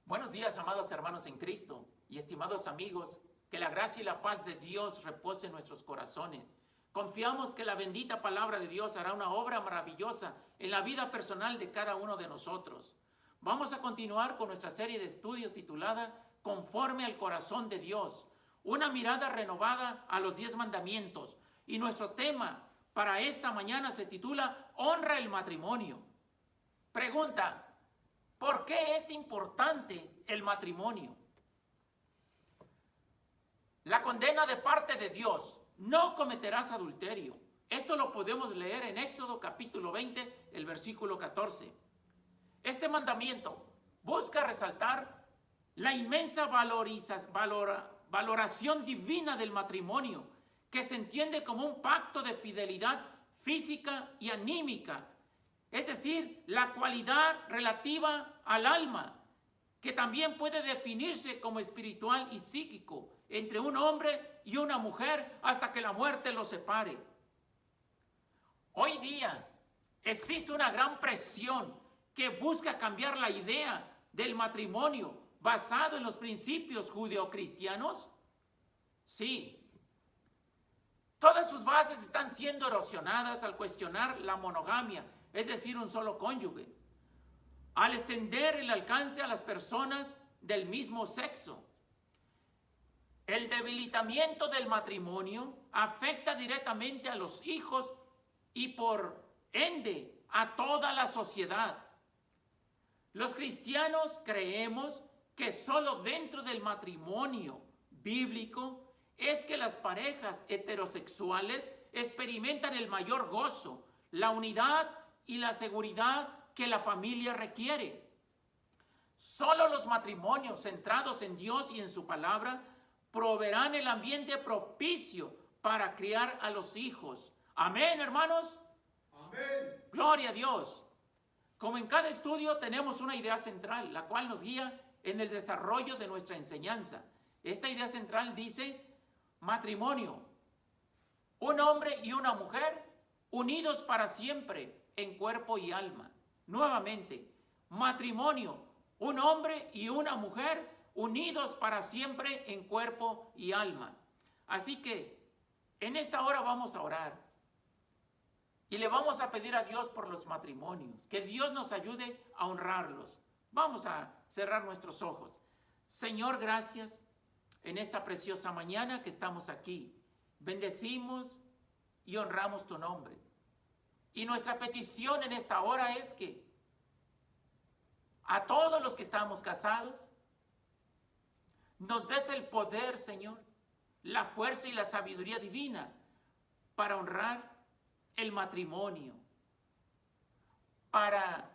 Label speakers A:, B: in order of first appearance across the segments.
A: Buenos días, amados hermanos en Cristo y estimados amigos, que la gracia y la paz de Dios repose en nuestros corazones. Confiamos que la bendita palabra de Dios hará una obra maravillosa en la vida personal de cada uno de nosotros. Vamos a continuar con nuestra serie de estudios titulada Conforme al corazón de Dios, una mirada renovada a los 10 mandamientos. Y nuestro tema para esta mañana se titula Honra el matrimonio. Pregunta: ¿por qué es importante el matrimonio? La condena de parte de Dios: no cometerás adulterio. Esto lo podemos leer en Éxodo capítulo 20, el versículo 14. Este mandamiento busca resaltar la inmensa valoración divina del matrimonio, que se entiende como un pacto de fidelidad física y anímica, es decir, la cualidad relativa al alma, que también puede definirse como espiritual y psíquico, entre un hombre y una mujer hasta que la muerte los separe. Hoy día existe una gran presión que busca cambiar la idea del matrimonio basado en los principios judeocristianos. Sí, todas sus bases están siendo erosionadas al cuestionar la monogamia, es decir, un solo cónyuge, al extender el alcance a las personas del mismo sexo. El debilitamiento del matrimonio afecta directamente a los hijos y por ende a toda la sociedad. Los cristianos creemos que solo dentro del matrimonio bíblico es que las parejas heterosexuales experimentan el mayor gozo, la unidad y la seguridad que la familia requiere. Solo los matrimonios centrados en Dios y en su palabra proveerán el ambiente propicio para criar a los hijos. Amén, hermanos.
B: Amén.
A: Gloria a Dios. Como en cada estudio tenemos una idea central, la cual nos guía en el desarrollo de nuestra enseñanza. Esta idea central dice: matrimonio, un hombre y una mujer unidos para siempre en cuerpo y alma. Nuevamente, matrimonio, un hombre y una mujer unidos para siempre en cuerpo y alma. Así que en esta hora vamos a orar y le vamos a pedir a Dios por los matrimonios, que Dios nos ayude a honrarlos. Vamos a cerrar nuestros ojos. Señor, gracias en esta preciosa mañana que estamos aquí. Bendecimos y honramos tu nombre. Y nuestra petición en esta hora es que a todos los que estamos casados, nos des el poder, Señor, la fuerza y la sabiduría divina para honrar el matrimonio, para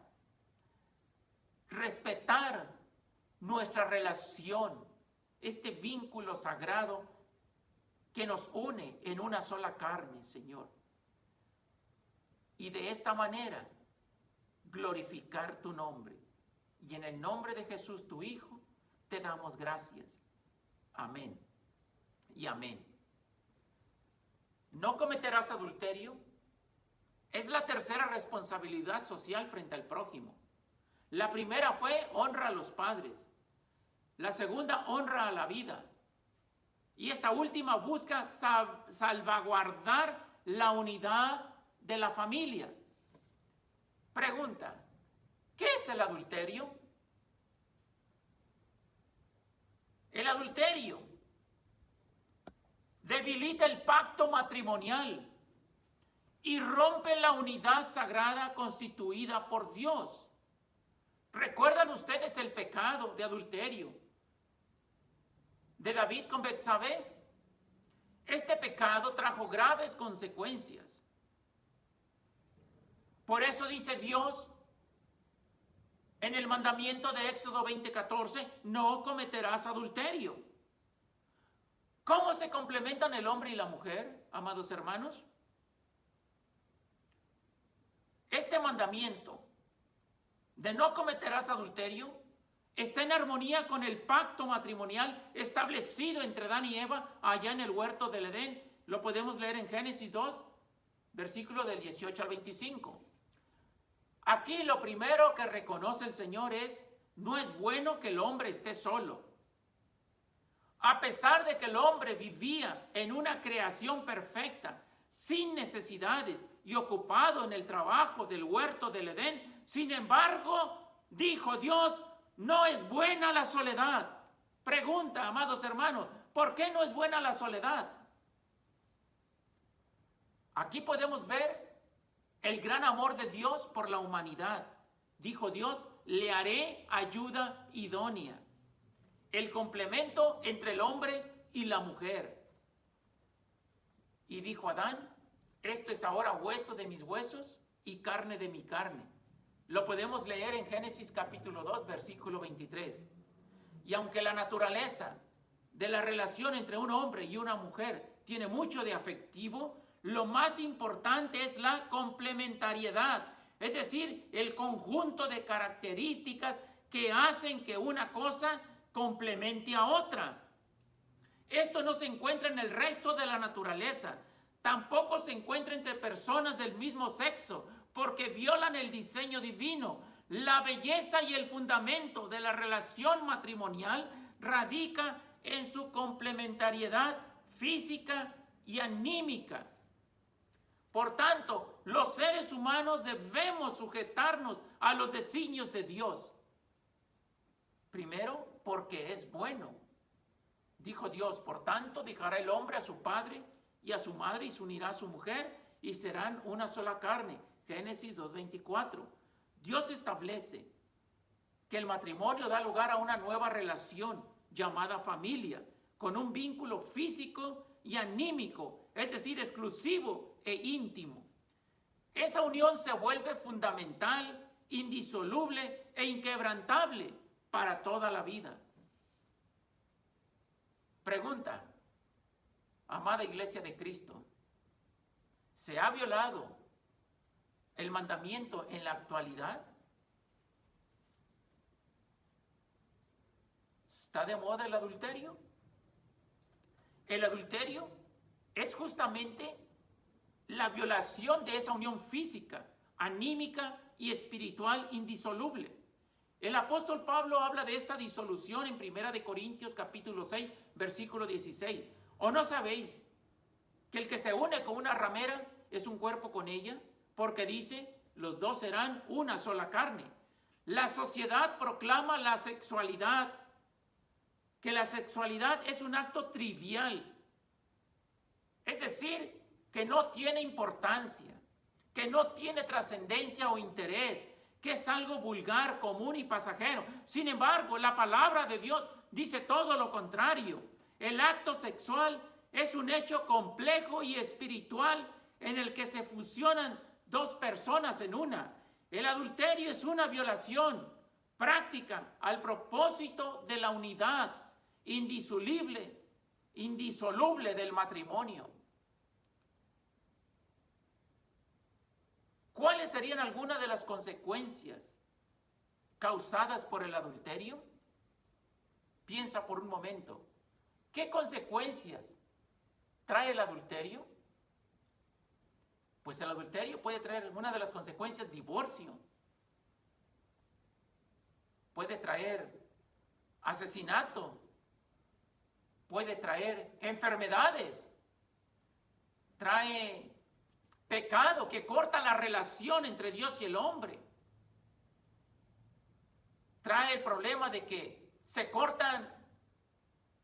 A: respetar nuestra relación, este vínculo sagrado que nos une en una sola carne, Señor. Y de esta manera glorificar tu nombre. Y en el nombre de Jesús, tu Hijo, te damos gracias. Amén y amén. No cometerás adulterio es la tercera responsabilidad social frente al prójimo. La primera fue honra a los padres. La segunda, honra a la vida. Y esta última busca salvaguardar la unidad de la familia. Pregunta: ¿qué es el adulterio? El adulterio debilita el pacto matrimonial y rompe la unidad sagrada constituida por Dios. ¿Recuerdan ustedes el pecado de adulterio de David con Betsabé? Este pecado trajo graves consecuencias. Por eso dice Dios en el mandamiento de Éxodo 20:14, no cometerás adulterio. ¿Cómo se complementan el hombre y la mujer, amados hermanos? Este mandamiento de no cometerás adulterio está en armonía con el pacto matrimonial establecido entre Adán y Eva allá en el huerto del Edén. Lo podemos leer en Génesis 2, versículo del 18 al 25. Aquí lo primero que reconoce el Señor es no es bueno que el hombre esté solo. A pesar de que el hombre vivía en una creación perfecta, sin necesidades y ocupado en el trabajo del huerto del Edén, sin embargo, dijo Dios, no es buena la soledad. Pregunta, amados hermanos, ¿por qué no es buena la soledad? Aquí podemos ver el gran amor de Dios por la humanidad. Dijo Dios, le haré ayuda idónea. El complemento entre el hombre y la mujer. Y dijo Adán, esto es ahora hueso de mis huesos y carne de mi carne. Lo podemos leer en Génesis capítulo 2, versículo 23. Y aunque la naturaleza de la relación entre un hombre y una mujer tiene mucho de afectivo, lo más importante es la complementariedad, es decir, el conjunto de características que hacen que una cosa complemente a otra. Esto no se encuentra en el resto de la naturaleza, tampoco se encuentra entre personas del mismo sexo, porque violan el diseño divino. La belleza y el fundamento de la relación matrimonial radica en su complementariedad física y anímica. Por tanto, los seres humanos debemos sujetarnos a los designios de Dios. Primero, porque es bueno. Dijo Dios, por tanto, dejará el hombre a su padre y a su madre y se unirá a su mujer y serán una sola carne. Génesis 2:24. Dios establece que el matrimonio da lugar a una nueva relación llamada familia, con un vínculo físico y anímico, es decir, exclusivo e íntimo. Esa unión se vuelve fundamental, indisoluble e inquebrantable para toda la vida. Pregunta, amada Iglesia de Cristo, ¿se ha violado el mandamiento en la actualidad? ¿Está de moda el adulterio? El adulterio es justamente la violación de esa unión física, anímica y espiritual indisoluble. El apóstol Pablo habla de esta disolución en 1 Corintios capítulo 6, versículo 16. ¿O no sabéis que el que se une con una ramera es un cuerpo con ella? Porque dice, los dos serán una sola carne. La sociedad proclama la sexualidad, que la sexualidad es un acto trivial. Es decir, que no tiene importancia, que no tiene trascendencia o interés, que es algo vulgar, común y pasajero. Sin embargo, la palabra de Dios dice todo lo contrario. El acto sexual es un hecho complejo y espiritual en el que se fusionan dos personas en una. El adulterio es una violación práctica al propósito de la unidad indisoluble del matrimonio. ¿Cuáles serían algunas de las consecuencias causadas por el adulterio? Piensa por un momento. ¿Qué consecuencias trae el adulterio? Pues el adulterio puede traer una de las consecuencias, divorcio. Puede traer asesinato. Puede traer enfermedades. Trae pecado que corta la relación entre Dios y el hombre. Trae el problema de que se cortan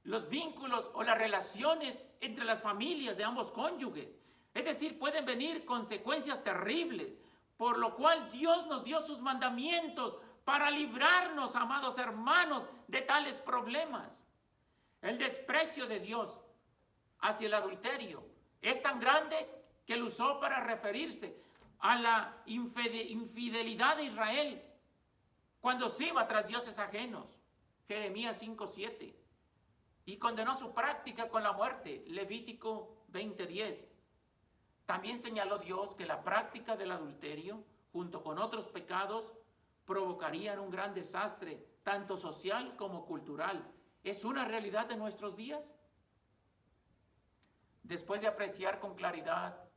A: los vínculos o las relaciones entre las familias de ambos cónyuges. Es decir, pueden venir consecuencias terribles, por lo cual Dios nos dio sus mandamientos para librarnos, amados hermanos, de tales problemas. El desprecio de Dios hacia el adulterio es tan grande que lo usó para referirse a la infidelidad de Israel cuando se iba tras dioses ajenos. Jeremías 5:7. Y condenó su práctica con la muerte. Levítico 20:10. También señaló Dios que la práctica del adulterio, junto con otros pecados, provocarían un gran desastre, tanto social como cultural. ¿Es una realidad de nuestros días? Después de apreciar con claridad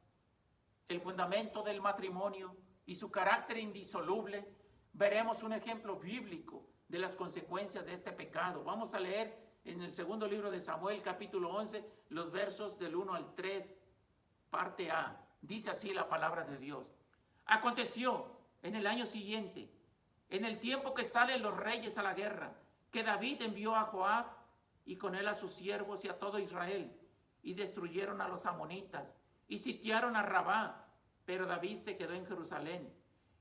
A: el fundamento del matrimonio y su carácter indisoluble, veremos un ejemplo bíblico de las consecuencias de este pecado. Vamos a leer en el segundo libro de Samuel, capítulo 11, los versos del 1 al 3, parte A. Dice así la palabra de Dios. Aconteció en el año siguiente, en el tiempo que salen los reyes a la guerra, que David envió a Joab y con él a sus siervos y a todo Israel, y destruyeron a los amonitas y sitiaron a Rabá, pero David se quedó en Jerusalén.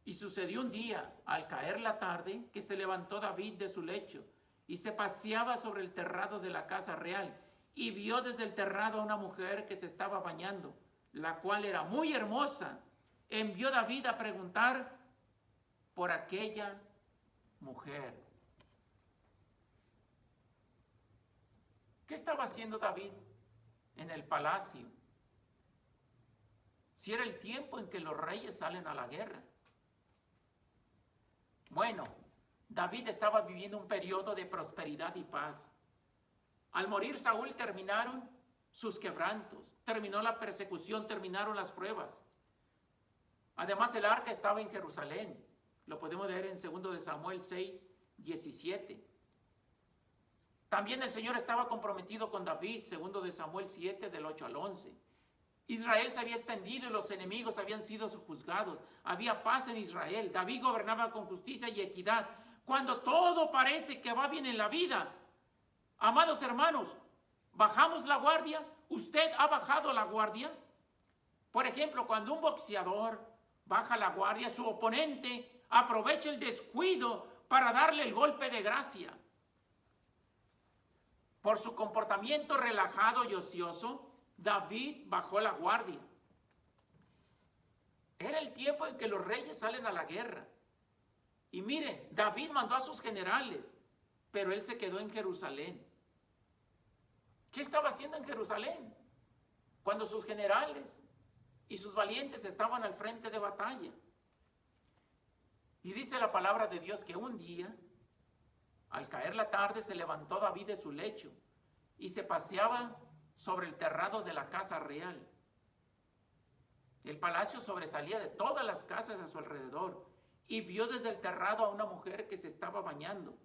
A: Y sucedió un día, al caer la tarde, que se levantó David de su lecho y se paseaba sobre el terrado de la casa real, y vio desde el terrado a una mujer que se estaba bañando, la cual era muy hermosa. Envió David a preguntar por aquella mujer. ¿Qué estaba haciendo David en el palacio? Si era el tiempo en que los reyes salen a la guerra. Bueno, David estaba viviendo un periodo de prosperidad y paz. Al morir Saúl terminaron sus quebrantos, terminó la persecución, terminaron las pruebas. Además, el arca estaba en Jerusalén. Lo podemos leer en 2 de Samuel 6, 17. También el Señor estaba comprometido con David, 2 de Samuel 7, del 8 al 11. Israel se había extendido y los enemigos habían sido juzgados. Había paz en Israel. David gobernaba con justicia y equidad. Cuando todo parece que va bien en la vida, amados hermanos, ¿bajamos la guardia? ¿Usted ha bajado la guardia? Por ejemplo, cuando un boxeador baja la guardia, su oponente aprovecha el descuido para darle el golpe de gracia. Por su comportamiento relajado y ocioso, David bajó la guardia. Era el tiempo en que los reyes salen a la guerra. Y miren, David mandó a sus generales, pero él se quedó en Jerusalén. ¿Qué estaba haciendo en Jerusalén? Cuando sus generales y sus valientes estaban al frente de batalla. Y dice la palabra de Dios que un día, al caer la tarde, se levantó David de su lecho y se paseaba sobre el terrado de la casa real. El palacio sobresalía de todas las casas a su alrededor y vio desde el terrado a una mujer que se estaba bañando,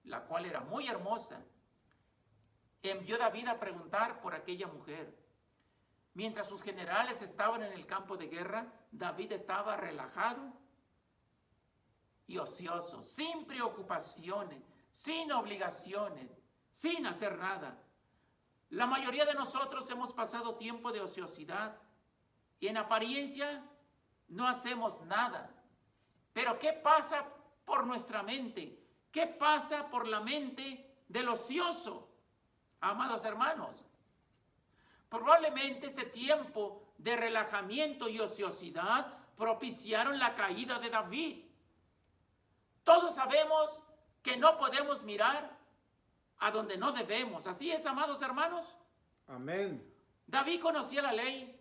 A: la cual era muy hermosa. Envió David a preguntar por aquella mujer. Mientras sus generales estaban en el campo de guerra, David estaba relajado y ocioso, sin preocupaciones, sin obligaciones, sin hacer nada. La mayoría de nosotros hemos pasado tiempo de ociosidad y en apariencia no hacemos nada. Pero ¿qué pasa por nuestra mente? ¿Qué pasa por la mente del ocioso? Amados hermanos, probablemente ese tiempo de relajamiento y ociosidad propiciaron la caída de David. Todos sabemos que no podemos mirar a donde no debemos. ¿Así es, amados hermanos?
B: Amén.
A: David conocía la ley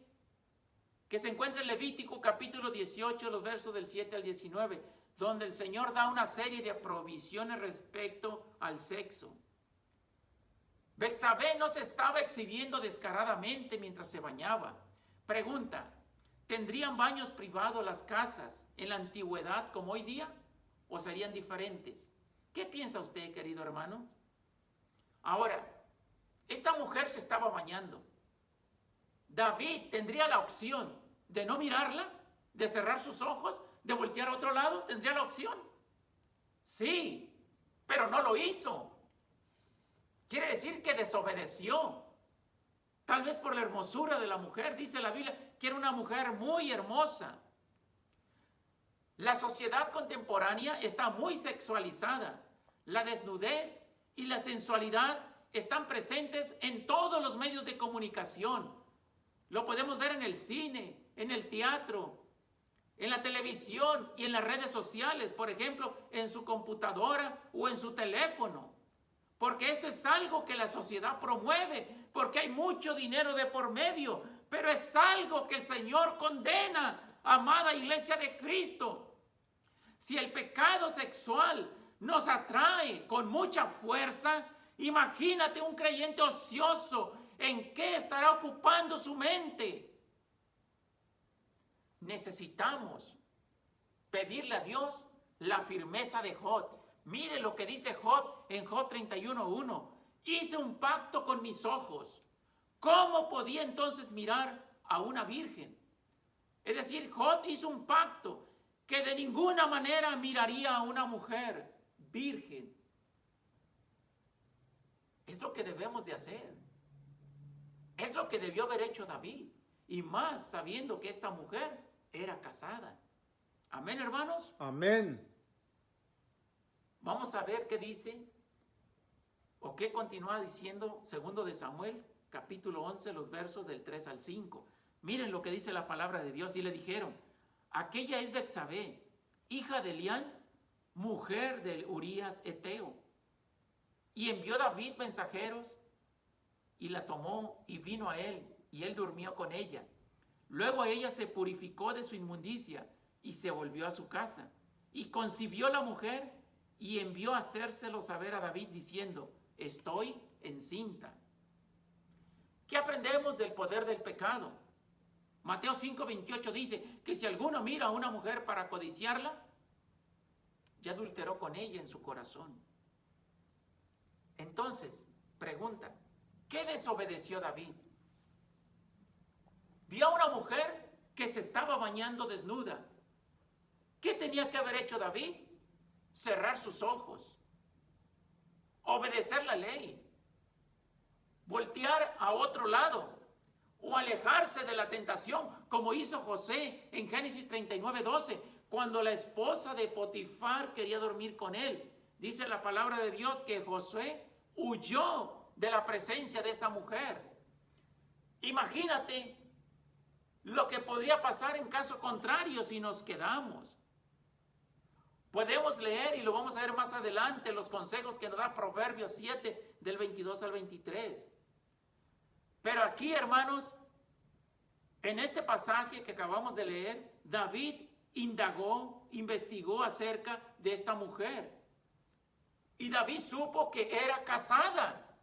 A: que se encuentra en Levítico capítulo 18, los versos del 7 al 19, donde el Señor da una serie de provisiones respecto al sexo. Betsabé no se estaba exhibiendo descaradamente mientras se bañaba. Pregunta, ¿tendrían baños privados las casas en la antigüedad como hoy día? ¿O serían diferentes? ¿Qué piensa usted, querido hermano? Ahora, esta mujer se estaba bañando. David tendría la opción de no mirarla, de cerrar sus ojos, de voltear a otro lado. ¿Tendría la opción? Sí, pero no lo hizo. Quiere decir que desobedeció. Tal vez por la hermosura de la mujer. Dice la Biblia que era una mujer muy hermosa. La sociedad contemporánea está muy sexualizada. La desnudez y la sensualidad están presentes en todos los medios de comunicación. Lo podemos ver en el cine, en el teatro, en la televisión y en las redes sociales, por ejemplo, en su computadora o en su teléfono. Porque esto es algo que la sociedad promueve, porque hay mucho dinero de por medio, pero es algo que el Señor condena, amada iglesia de Cristo. Si el pecado sexual nos atrae con mucha fuerza, imagínate un creyente ocioso, ¿en qué estará ocupando su mente? Necesitamos pedirle a Dios la firmeza de Job. Mire lo que dice Job en Job 31:1. Hice un pacto con mis ojos. ¿Cómo podía entonces mirar a una virgen? Es decir, Job hizo un pacto que de ninguna manera miraría a una mujer virgen. Es lo que debemos de hacer. Es lo que debió haber hecho David. Y más sabiendo que esta mujer era casada. Amén, hermanos.
B: Amén.
A: Vamos a ver qué dice o qué continúa diciendo 2 de Samuel, capítulo 11, los versos del 3 al 5. Miren lo que dice la palabra de Dios. Y le dijeron, aquella es Betsabé, hija de Elián, mujer de Urías Eteo. Y envió David mensajeros y la tomó y vino a él, y él durmió con ella. Luego ella se purificó de su inmundicia y se volvió a su casa. Y concibió la mujer y envió a hacérselo saber a David diciendo, estoy encinta. ¿Qué aprendemos del poder del pecado? Mateo 5:28 dice que si alguno mira a una mujer para codiciarla, ya adulteró con ella en su corazón. Entonces, pregunta, ¿qué desobedeció David? Vio a una mujer que se estaba bañando desnuda. ¿Qué tenía que haber hecho David? Cerrar sus ojos, obedecer la ley, voltear a otro lado o alejarse de la tentación, como hizo José en Génesis 39:12, cuando la esposa de Potifar quería dormir con él. Dice la palabra de Dios que Josué huyó de la presencia de esa mujer. Imagínate lo que podría pasar en caso contrario si nos quedamos. Podemos leer, y lo vamos a ver más adelante, los consejos que nos da Proverbios 7, del 22 al 23. Pero aquí, hermanos, en este pasaje que acabamos de leer, David indagó, investigó acerca de esta mujer. Y David supo que era casada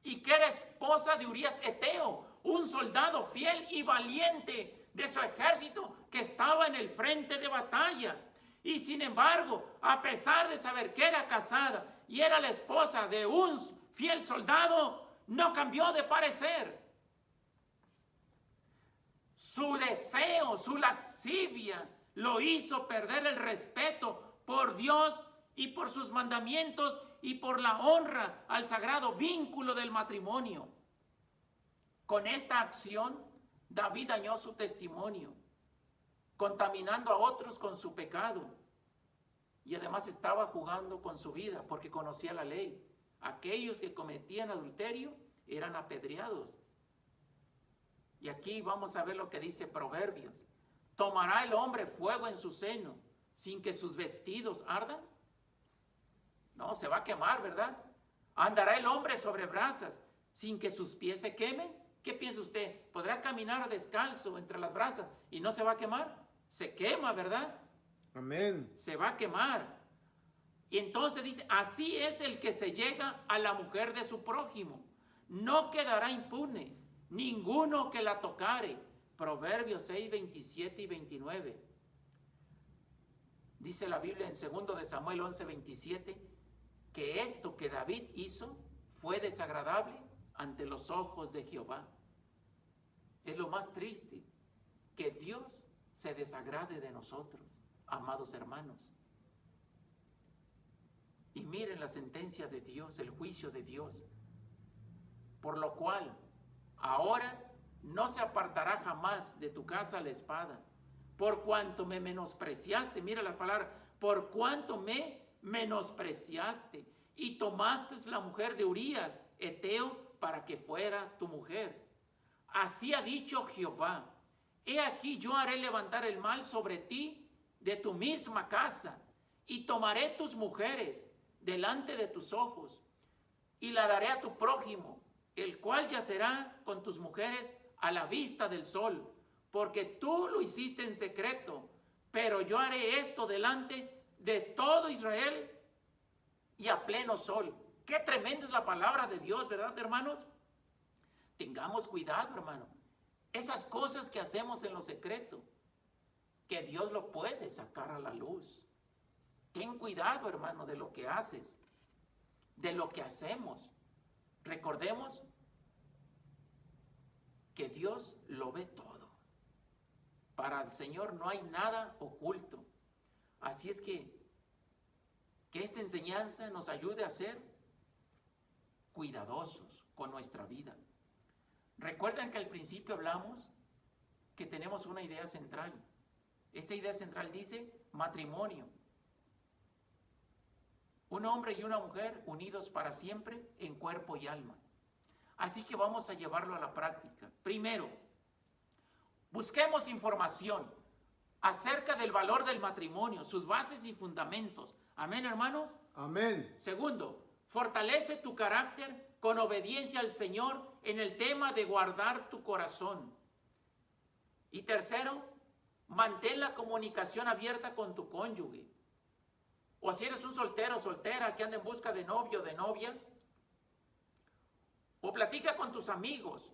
A: y que era esposa de Urías Eteo, un soldado fiel y valiente de su ejército que estaba en el frente de batalla. Y sin embargo, a pesar de saber que era casada y era la esposa de un fiel soldado, no cambió de parecer. Su deseo, su lascivia, lo hizo perder el respeto por Dios y por sus mandamientos y por la honra al sagrado vínculo del matrimonio. Con esta acción, David dañó su testimonio, contaminando a otros con su pecado. Y además estaba jugando con su vida porque conocía la ley. Aquellos que cometían adulterio eran apedreados. Y aquí vamos a ver lo que dice Proverbios. ¿Tomará el hombre fuego en su seno sin que sus vestidos ardan? No, se va a quemar, ¿verdad? ¿Andará el hombre sobre brasas sin que sus pies se quemen? ¿Qué piensa usted? ¿Podrá caminar descalzo entre las brasas y no se va a quemar? Se quema, ¿verdad?
B: Amén.
A: Se va a quemar. Y entonces dice, así es el que se llega a la mujer de su prójimo. No quedará impune ninguno que la tocare. Proverbios 6, 27 y 29. Dice la Biblia en 2 de Samuel 11, 27, que esto que David hizo fue desagradable ante los ojos de Jehová. Es lo más triste, que Dios se desagrade de nosotros, amados hermanos. Y miren la sentencia de Dios, el juicio de Dios, por lo cual ahora no se apartará jamás de tu casa la espada, por cuanto me menospreciaste, mira la palabra, por cuanto me menospreciaste y tomaste la mujer de Urías Eteo para que fuera tu mujer. Así ha dicho Jehová, he aquí yo haré levantar el mal sobre ti de tu misma casa y tomaré tus mujeres delante de tus ojos y la daré a tu prójimo, el cual yacerá con tus mujeres a la vista del sol, porque tú lo hiciste en secreto, pero yo haré esto delante de todo Israel y a pleno sol. Qué tremenda es la palabra de Dios, ¿verdad, hermanos? Tengamos cuidado, hermano. Esas cosas que hacemos en lo secreto, que Dios lo puede sacar a la luz. Ten cuidado, hermano, de lo que haces, de lo que hacemos. Recordemos que Dios lo ve todo. Para el Señor no hay nada oculto. Así es que esta enseñanza nos ayude a ser cuidadosos con nuestra vida. Recuerden que al principio hablamos que tenemos una idea central. Esa idea central dice matrimonio. Un hombre y una mujer unidos para siempre en cuerpo y alma. Así que vamos a llevarlo a la práctica. Primero, busquemos información acerca del valor del matrimonio, sus bases y fundamentos. Amén, hermanos.
B: Amén.
A: Segundo, fortalece tu carácter con obediencia al Señor en el tema de guardar tu corazón. Y tercero, mantén la comunicación abierta con tu cónyuge. O si eres un soltero o soltera que anda en busca de novio o de novia, o platica con tus amigos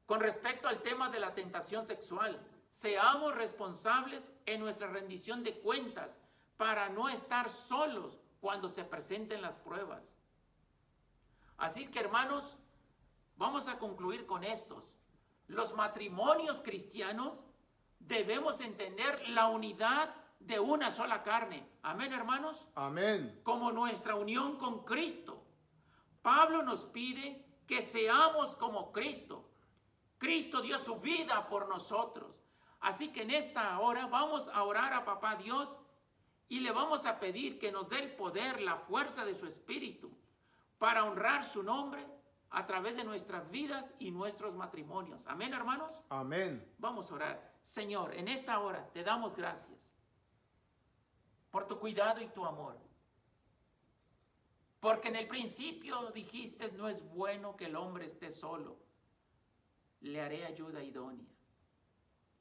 A: con respecto al tema de la tentación sexual. Seamos responsables en nuestra rendición de cuentas para no estar solos cuando se presenten las pruebas. Así es que, hermanos, vamos a concluir con estos. Los matrimonios cristianos debemos entender la unidad de una sola carne. Amén, hermanos.
B: Amén.
A: Como nuestra unión con Cristo. Pablo nos pide que seamos como Cristo. Cristo dio su vida por nosotros. Así que en esta hora vamos a orar a Papá Dios y le vamos a pedir que nos dé el poder, la fuerza de su Espíritu para honrar su nombre a través de nuestras vidas y nuestros matrimonios. Amén, hermanos.
B: Amén.
A: Vamos a orar. Señor, en esta hora te damos gracias por tu cuidado y tu amor. Porque en el principio dijiste, no es bueno que el hombre esté solo. Le haré ayuda idónea.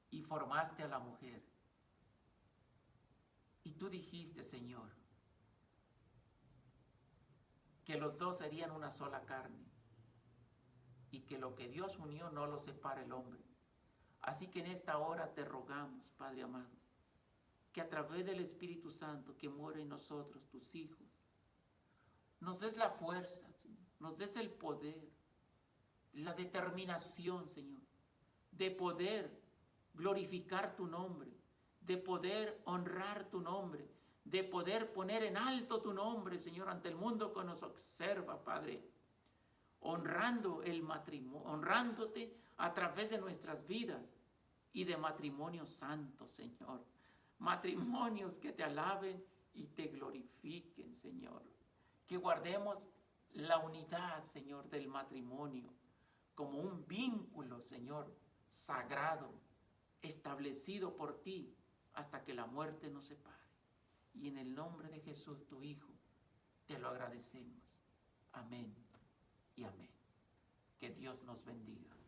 A: Y formaste a la mujer. Y tú dijiste, Señor, que los dos serían una sola carne. Y que lo que Dios unió no lo separa el hombre. Así que en esta hora te rogamos, Padre amado, que a través del Espíritu Santo que mora en nosotros, tus hijos, nos des la fuerza, Señor, nos des el poder, la determinación, Señor, de poder glorificar tu nombre, de poder honrar tu nombre, de poder poner en alto tu nombre, Señor, ante el mundo que nos observa, Padre, honrando el matrimonio, honrándote a través de nuestras vidas y de matrimonios santos, Señor. Matrimonios que te alaben y te glorifiquen, Señor. Que guardemos la unidad, Señor, del matrimonio como un vínculo, Señor, sagrado, establecido por ti hasta que la muerte nos separe. Y en el nombre de Jesús, tu Hijo, te lo agradecemos. Amén y amén. Que Dios nos bendiga.